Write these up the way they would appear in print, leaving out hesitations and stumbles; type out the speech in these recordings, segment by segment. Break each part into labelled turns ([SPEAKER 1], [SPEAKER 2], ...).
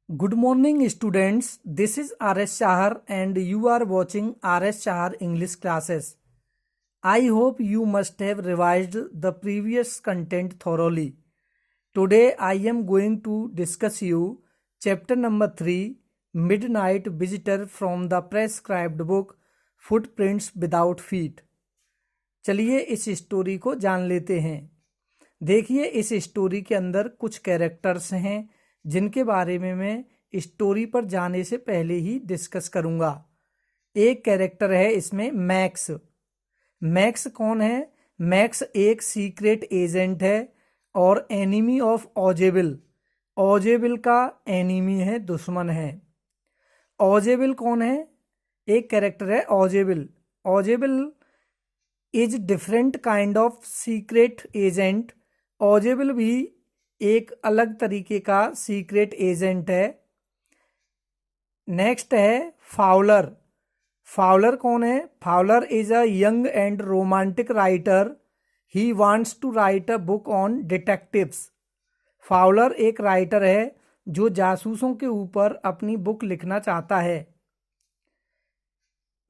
[SPEAKER 1] Good morning, students. This is R.S. Shahar, and you are watching R.S. Shahar English classes. I hope you must have revised the previous content thoroughly. Today, I am going to discuss you chapter number 3, Midnight Visitor from the prescribed book Footprints Without Feet. चलिए इस story को जान लेते हैं। देखिए, इस story के अंदर कुछ कैरेक्टर्स हैं जिनके बारे में मैं स्टोरी पर जाने से पहले ही डिस्कस करूंगा। एक कैरेक्टर है इसमें मैक्स। मैक्स कौन है? मैक्स एक सीक्रेट एजेंट है और एनिमी ऑफ ऑजेबिल। ऑजेबिल का एनिमी है, दुश्मन है। ऑजेबिल कौन है? एक कैरेक्टर है Ausable. Ausable is different kind of secret agent. Ausable भी एक अलग तरीके का सीक्रेट एजेंट है। नेक्स्ट है फाउलर। फाउलर कौन है? Fowler is a young and romantic writer. He wants to write a book on detectives. Fowler एक राइटर है जो जासूसों के ऊपर अपनी बुक लिखना चाहता है।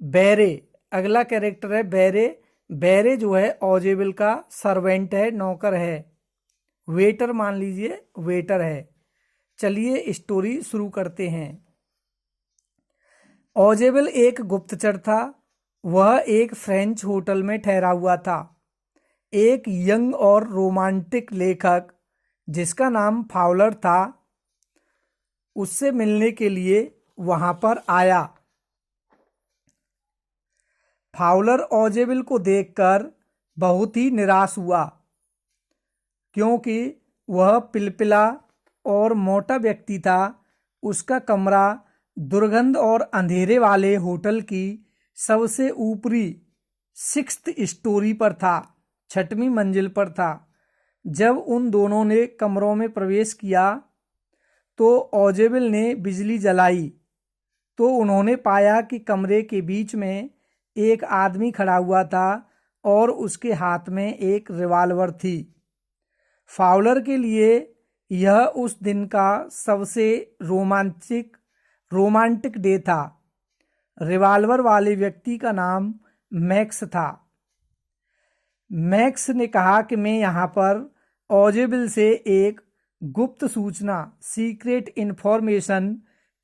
[SPEAKER 1] बेरे अगला कैरेक्टर है बेरे। बेरे जो है ऑजेबिल का सर्वेंट है, नौकर है, वेटर मान लीजिए, वेटर है। चलिए स्टोरी शुरू करते हैं। ऑजेबिल एक गुप्तचर था। वह एक फ्रेंच होटल में ठहरा हुआ था। एक यंग और रोमांटिक लेखक जिसका नाम फाउलर था उससे मिलने के लिए वहां पर आया। फाउलर ऑजेबिल को देखकर बहुत ही निराश हुआ क्योंकि वह पिलपिला और मोटा व्यक्ति था। उसका कमरा दुर्गंध और अंधेरे वाले होटल की सबसे ऊपरी 6th स्टोरी पर था, 6वीं मंजिल पर था। जब उन दोनों ने कमरों में प्रवेश किया तो ऑजेबिल ने बिजली जलाई तो उन्होंने पाया कि कमरे के बीच में एक आदमी खड़ा हुआ था और उसके हाथ में एक रिवॉल्वर थी। फाउलर के लिए यह उस दिन का सबसे रोमांटिक डे था। रिवॉल्वर वाले व्यक्ति का नाम मैक्स था। मैक्स ने कहा कि मैं यहाँ पर ऑजेबिल से एक गुप्त सूचना, सीक्रेट इंफॉर्मेशन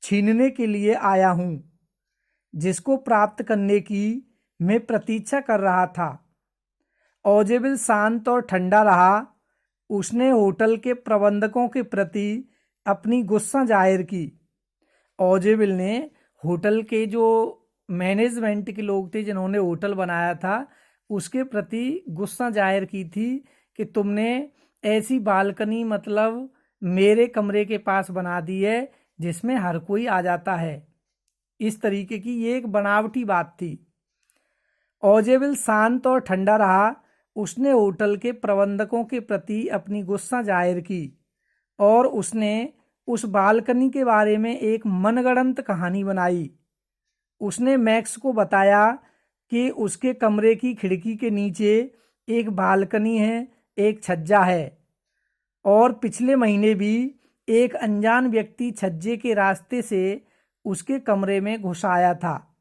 [SPEAKER 1] छीनने के लिए आया हूँ, जिसको प्राप्त करने की मैं प्रतीक्षा कर रहा था। ऑजेबिल शांत और ठंडा रहा। उसने होटल के प्रबंधकों के प्रति अपनी गुस्सा जाहिर की। ऑजेबिल ने होटल के जो मैनेजमेंट के लोग थे जिन्होंने होटल बनाया था उसके प्रति गुस्सा जाहिर की थी कि तुमने ऐसी बालकनी मतलब मेरे कमरे के पास बना दी है जिसमें हर कोई आ जाता है। इस तरीके की ये एक बनावटी बात थी। ऑजेबिल शांत और ठंडा रहा। उसने होटल के प्रबंधकों के प्रति अपनी गुस्सा जाहिर की और उसने उस बालकनी के बारे में एक मनगढ़ंत कहानी बनाई। उसने मैक्स को बताया कि उसके कमरे की खिड़की के नीचे एक बालकनी है, एक छज्जा है और पिछले महीने भी एक अनजान व्यक्ति छज्जे के रास्ते से उसके कमरे में घुस आया था।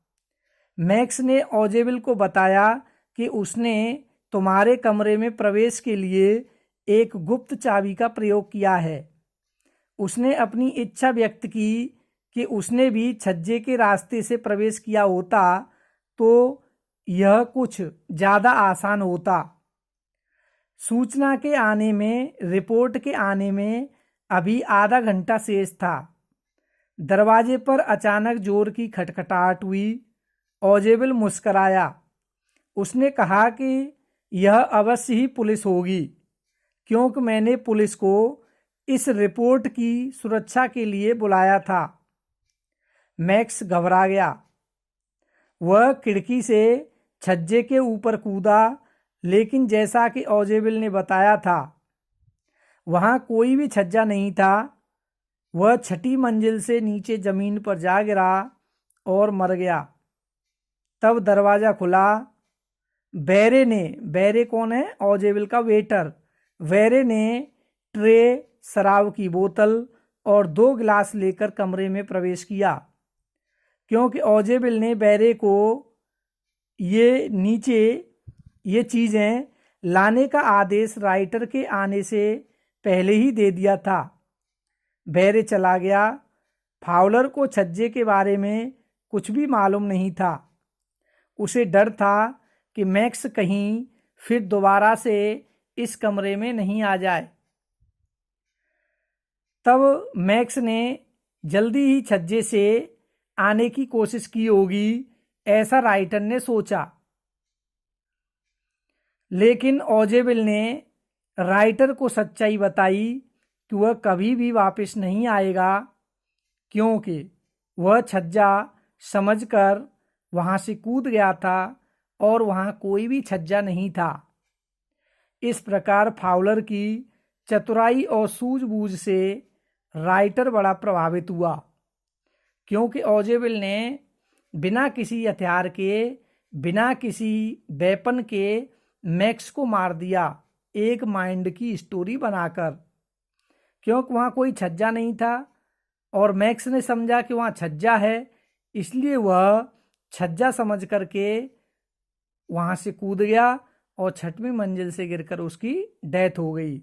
[SPEAKER 1] मैक्स ने ऑजेबिल को बताया कि उसने तुम्हारे कमरे में प्रवेश के लिए एक गुप्त चाबी का प्रयोग किया है। उसने अपनी इच्छा व्यक्त की कि उसने भी छज्जे के रास्ते से प्रवेश किया होता तो यह कुछ ज़्यादा आसान होता। सूचना के आने में, रिपोर्ट के आने में अभी आधा घंटा शेष था। दरवाजे पर अचानक जोर की खटखटाहट हुई। ऑजेबिल मुस्कराया। उसने कहा कि यह अवश्य ही पुलिस होगी क्योंकि मैंने पुलिस को इस रिपोर्ट की सुरक्षा के लिए बुलाया था। मैक्स घबरा गया। वह खिड़की से छज्जे के ऊपर कूदा, लेकिन जैसा कि ऑजेबिल ने बताया था वहां कोई भी छज्जा नहीं था। वह 6ठी मंजिल से नीचे जमीन पर जा गिरा और मर गया। तब दरवाजा खुला। बेरे कौन है? ऑजेबिल का वेटर। बेरे ने ट्रे, शराब की बोतल और 2 गिलास लेकर कमरे में प्रवेश किया, क्योंकि ऑजेबिल ने बैरे को ये चीज़ें लाने का आदेश राइटर के आने से पहले ही दे दिया था। बैरे चला गया। फाउलर को छज्जे के बारे में कुछ भी मालूम नहीं था। उसे डर था कि मैक्स कहीं फिर दोबारा से इस कमरे में नहीं आ जाए। तब मैक्स ने जल्दी ही छज्जे से आने की कोशिश की होगी, ऐसा राइटर ने सोचा। लेकिन ऑजेबिल ने राइटर को सच्चाई बताई कि वह कभी भी वापस नहीं आएगा, क्योंकि वह छज्जा समझकर वहां से कूद गया था और वहां कोई भी छज्जा नहीं था। इस प्रकार फाउलर की चतुराई और सूझबूझ से राइटर बड़ा प्रभावित हुआ, क्योंकि ऑजेबिल ने बिना किसी हथियार के, बिना किसी वेपन के मैक्स को मार दिया, एक माइंड की स्टोरी बनाकर। क्योंकि वहाँ कोई छज्जा नहीं था और मैक्स ने समझा कि वहाँ छज्जा है, इसलिए वह छज्जा समझ करके वहाँ से कूद गया और 6वीं मंजिल से गिरकर उसकी डेथ हो गई।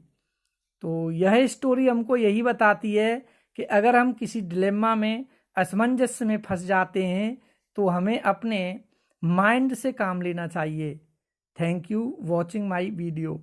[SPEAKER 1] तो यह स्टोरी हमको यही बताती है कि अगर हम किसी डिलेमा में, असमंजस में फंस जाते हैं तो हमें अपने माइंड से काम लेना चाहिए। Thank you watching my video.